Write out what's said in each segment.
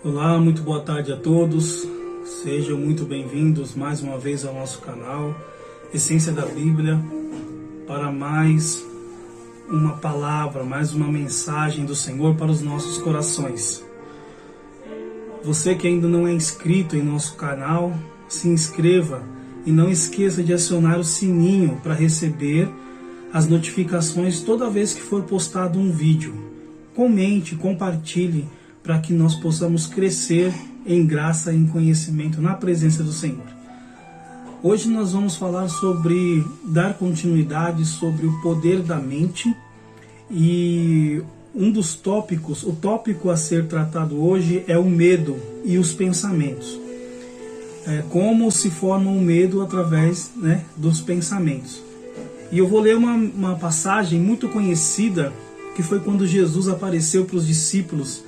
Olá, muito boa tarde a todos. Sejam muito bem-vindos mais uma vez ao nosso canal Essência da Bíblia, para mais uma palavra, mais uma mensagem do Senhor para os nossos corações. Você que ainda não é inscrito em nosso canal, se inscreva e não esqueça de acionar o sininho para receber as notificações toda vez que for postado um vídeo. Comente, compartilhe, para que nós possamos crescer em graça e em conhecimento na presença do Senhor. Hoje nós vamos falar sobre dar continuidade sobre o poder da mente, e um dos tópicos, o tópico a ser tratado hoje é o medo e os pensamentos. Como se forma o medo através, dos pensamentos. E eu vou ler uma passagem muito conhecida, que foi quando Jesus apareceu para os discípulos,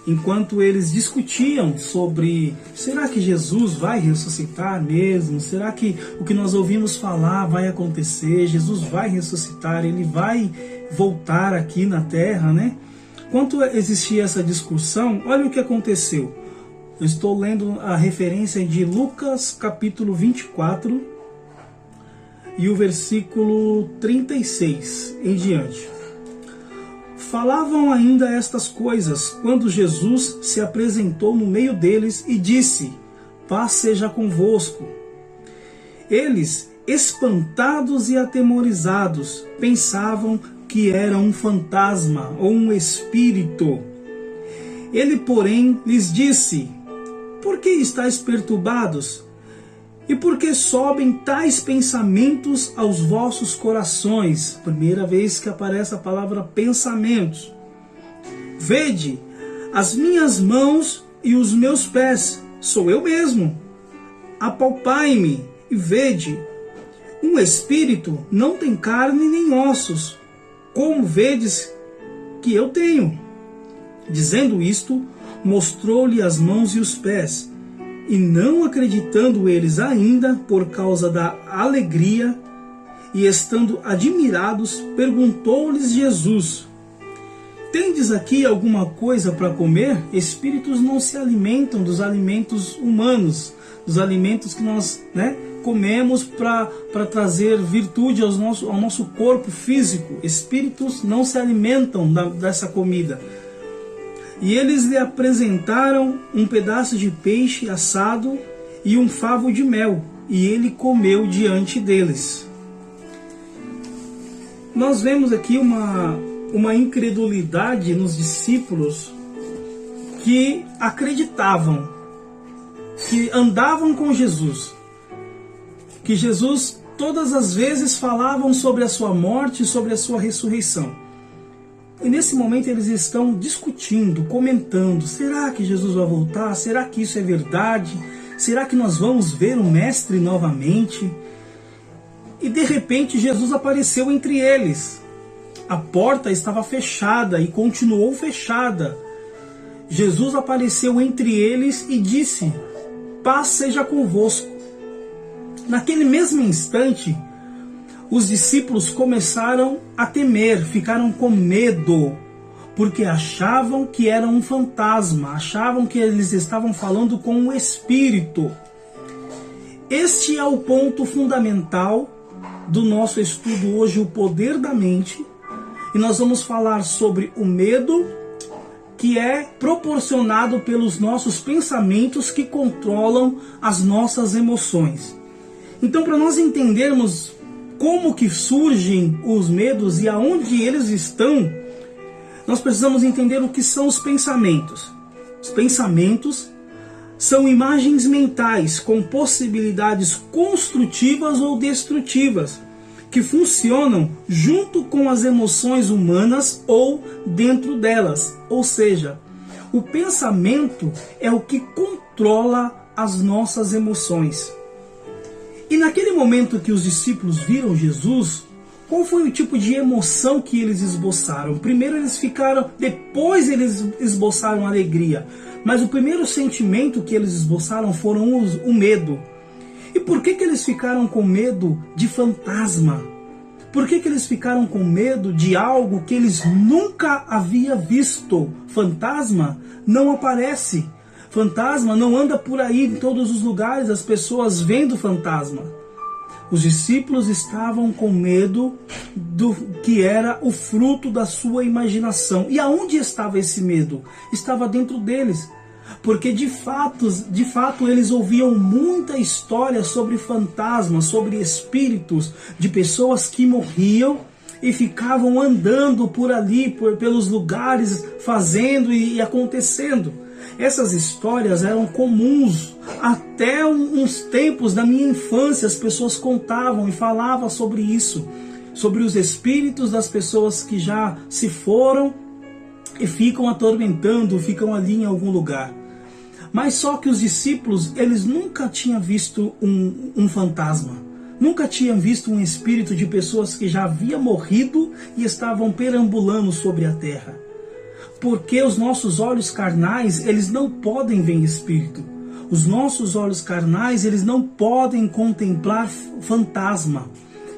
enquanto eles discutiam sobre: será que Jesus vai ressuscitar mesmo? Será que o que nós ouvimos falar vai acontecer? Jesus vai ressuscitar, ele vai voltar aqui na terra, né? Enquanto existia essa discussão, olha o que aconteceu. Eu estou lendo a referência de Lucas capítulo 24 e o versículo 36 em diante. Falavam ainda estas coisas, quando Jesus se apresentou no meio deles e disse: paz seja convosco. Eles, espantados e atemorizados, pensavam que era um fantasma ou um espírito. Ele, porém, lhes disse: por que estáis perturbados? E por que sobem tais pensamentos aos vossos corações? Primeira vez que aparece a palavra pensamentos. Vede as minhas mãos e os meus pés, sou eu mesmo. Apalpai-me e vede. Um espírito não tem carne nem ossos, como vedes que eu tenho. Dizendo isto, mostrou-lhe as mãos e os pés. E não acreditando eles ainda por causa da alegria, e estando admirados, perguntou-lhes Jesus: tendes aqui alguma coisa para comer? Espíritos não se alimentam dos alimentos humanos, dos alimentos que nós comemos para trazer virtude ao nosso corpo físico. Espíritos não se alimentam dessa comida. E eles lhe apresentaram um pedaço de peixe assado e um favo de mel, e ele comeu diante deles. Nós vemos aqui uma incredulidade nos discípulos que acreditavam, que andavam com Jesus, que Jesus todas as vezes falavam sobre a sua morte, sobre a sua ressurreição. E nesse momento eles estão discutindo, comentando: será que Jesus vai voltar? Será que isso é verdade? Será que nós vamos ver o Mestre novamente? E de repente Jesus apareceu entre eles. A porta estava fechada e continuou fechada. Jesus apareceu entre eles e disse: paz seja convosco. Naquele mesmo instante, os discípulos começaram a temer, ficaram com medo, porque achavam que era um fantasma, achavam que eles estavam falando com um espírito. Este é o ponto fundamental do nosso estudo hoje, o poder da mente, e nós vamos falar sobre o medo, que é proporcionado pelos nossos pensamentos que controlam as nossas emoções. Então, para nós entendermos como que surgem os medos e aonde eles estão, nós precisamos entender o que são os pensamentos. Os pensamentos são imagens mentais com possibilidades construtivas ou destrutivas, que funcionam junto com as emoções humanas ou dentro delas. Ou seja, o pensamento é o que controla as nossas emoções. E naquele momento que os discípulos viram Jesus, qual foi o tipo de emoção que eles esboçaram? Primeiro eles ficaram, depois eles esboçaram alegria. Mas o primeiro sentimento que eles esboçaram foram o medo. E por que eles ficaram com medo de fantasma? Por que eles ficaram com medo de algo que eles nunca haviam visto? Fantasma não aparece. Fantasma não anda por aí em todos os lugares, as pessoas vendo fantasma. Os discípulos estavam com medo do que era o fruto da sua imaginação. E aonde estava esse medo? Estava dentro deles. Porque de fato eles ouviam muita história sobre fantasmas, sobre espíritos de pessoas que morriam e ficavam andando por ali, pelos lugares, fazendo e acontecendo. Essas histórias eram comuns. Até uns tempos da minha infância as pessoas contavam e falavam sobre isso, sobre os espíritos das pessoas que já se foram e ficam atormentando, ficam ali em algum lugar. Mas só que os discípulos, eles nunca tinham visto um fantasma, nunca tinham visto um espírito de pessoas que já haviam morrido e estavam perambulando sobre a terra. Porque os nossos olhos carnais, eles não podem ver espírito. Os nossos olhos carnais, eles não podem contemplar fantasma.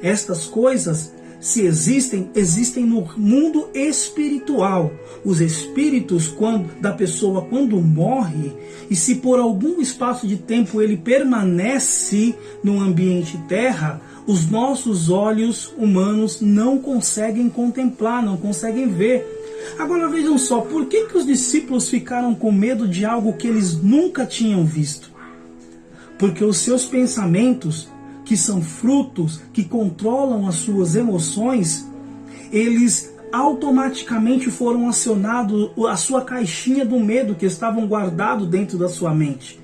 Estas coisas, se existem, existem no mundo espiritual. Os espíritos da pessoa quando morre, e se por algum espaço de tempo ele permanece no ambiente terra, os nossos olhos humanos não conseguem contemplar, não conseguem ver. Agora vejam só, por que os discípulos ficaram com medo de algo que eles nunca tinham visto? Porque os seus pensamentos, que são frutos, que controlam as suas emoções, eles automaticamente foram acionados a sua caixinha do medo que estavam guardados dentro da sua mente.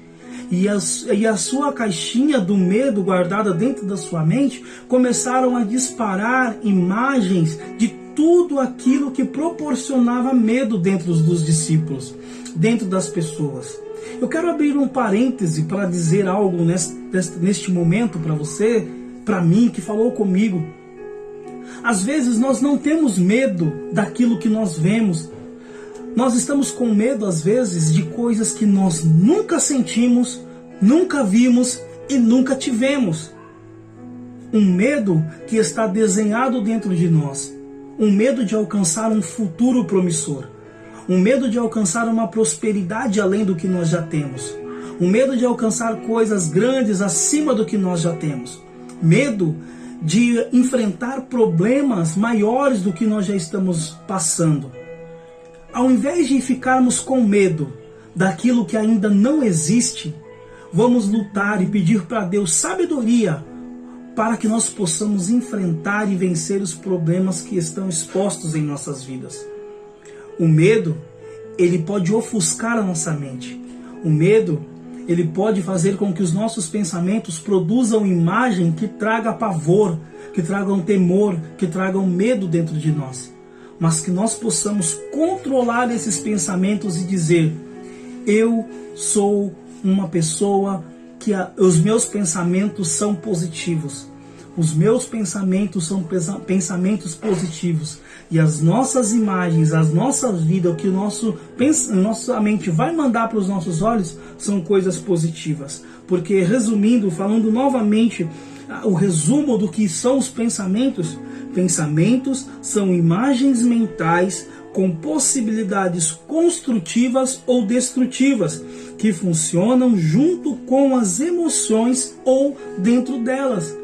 E a sua caixinha do medo guardada dentro da sua mente começaram a disparar imagens de tudo aquilo que proporcionava medo dentro dos discípulos, dentro das pessoas. Eu quero abrir um parêntese para dizer algo neste momento para você, para mim, que falou comigo. Às vezes nós não temos medo daquilo que nós vemos. Nós estamos com medo, às vezes, de coisas que nós nunca sentimos, nunca vimos e nunca tivemos. Um medo que está desenhado dentro de nós. Um medo de alcançar um futuro promissor. Um medo de alcançar uma prosperidade além do que nós já temos. Um medo de alcançar coisas grandes acima do que nós já temos. Medo de enfrentar problemas maiores do que nós já estamos passando. Ao invés de ficarmos com medo daquilo que ainda não existe, vamos lutar e pedir para Deus sabedoria para que nós possamos enfrentar e vencer os problemas que estão expostos em nossas vidas. O medo, ele pode ofuscar a nossa mente. O medo, ele pode fazer com que os nossos pensamentos produzam imagem que traga pavor, que tragam temor, que tragam medo dentro de nós. Mas que nós possamos controlar esses pensamentos e dizer: eu sou uma pessoa que os meus pensamentos são positivos. Os meus pensamentos são pensamentos positivos. E as nossas imagens, as nossas vidas, o que nossa mente vai mandar para os nossos olhos são coisas positivas. Porque, resumindo, falando novamente, o resumo do que são os pensamentos. Pensamentos são imagens mentais com possibilidades construtivas ou destrutivas, que funcionam junto com as emoções ou dentro delas.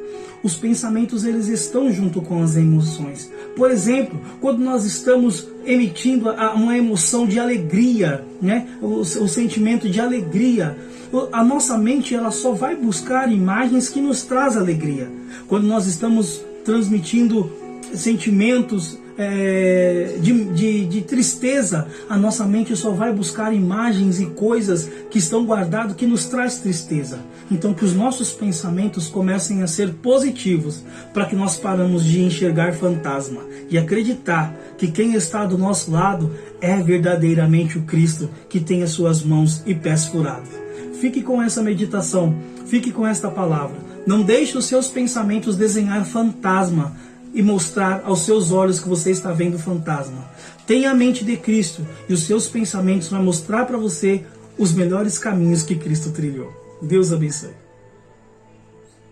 Os pensamentos, eles estão junto com as emoções. Por exemplo, quando nós estamos emitindo uma emoção de alegria, né? o sentimento de alegria, a nossa mente ela só vai buscar imagens que nos trazem alegria. Quando nós estamos transmitindo sentimentos de tristeza, a nossa mente só vai buscar imagens e coisas que estão guardadas que nos traz tristeza. Então que os nossos pensamentos comecem a ser positivos, para que nós paramos de enxergar fantasma e acreditar que quem está do nosso lado é verdadeiramente o Cristo, que tem as suas mãos e pés furados. Fique com essa meditação, fique com esta palavra. Não deixe os seus pensamentos desenhar fantasma e mostrar aos seus olhos que você está vendo fantasma. Tenha a mente de Cristo e os seus pensamentos vão mostrar para você os melhores caminhos que Cristo trilhou. Deus abençoe.